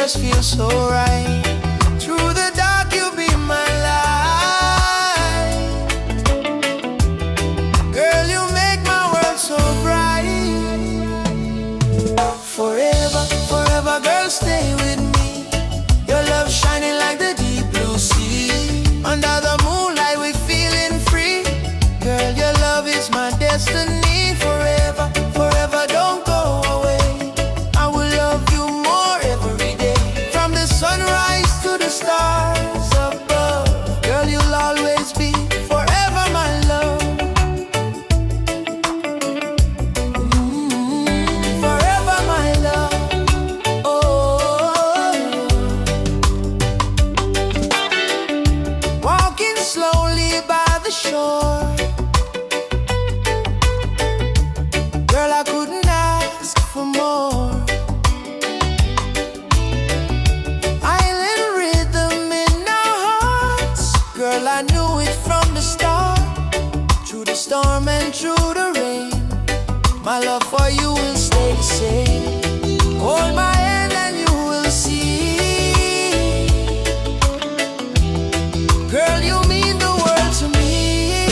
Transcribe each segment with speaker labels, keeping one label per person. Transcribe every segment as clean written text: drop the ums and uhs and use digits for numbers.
Speaker 1: just feel so right. Through the dark, you'll be my light. Girl, you make my world so bright. Forever, forever, girl, stay with me. Your love shining like the deep blue sea. Under the moonlight, we're feeling free. Girl, your love is my destiny. Forever, forever, don't go away. I will love you more every day. From the sunrise to the stars above, girl, you'll always be forever my love. Forever my love. Oh, walking slowly by the shore, girl, I couldn't ask for more. Island rhythm in our hearts, girl, I knew it from the start. Through the storm and through the rain, my love for you will stay the same. Hold my hand and you will see. Girl, you mean the world to me.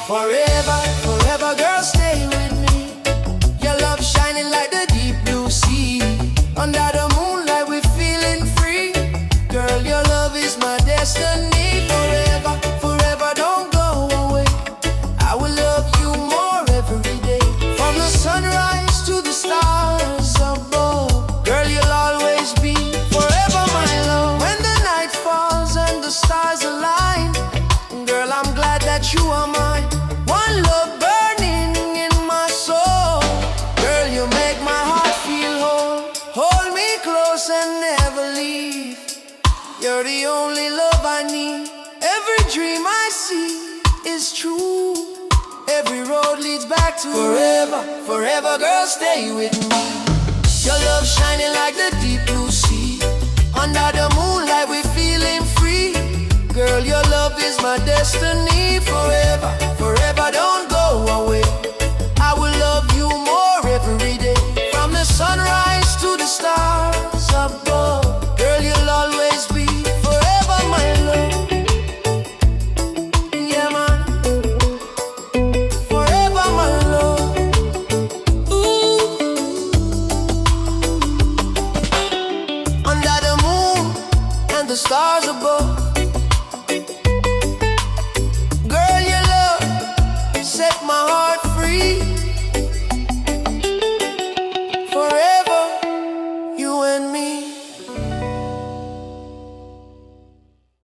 Speaker 1: Forever, forever, girl, stay with me. Your love shining like the deep blue sea. Under the moonlight, we're feeling free. Girl, your love is my destiny. Forever, forever, don't go away. I will love you more every day. From the sunrise to the stars above, girl, you'll always be forever my love. When the night falls and the stars align, girl, I'm glad that you are mine. One love burning in my soul. Girl, you make my heart feel whole. Hold me close and never leave. You're the only love I need. Every dream I see is true. Every road leads back to forever, forever, girl, stay with me. Your love shining like the deep blue sea. Under the moonlight, we're feeling free. Girl, your love is my destiny. Forever, forever, don't go away.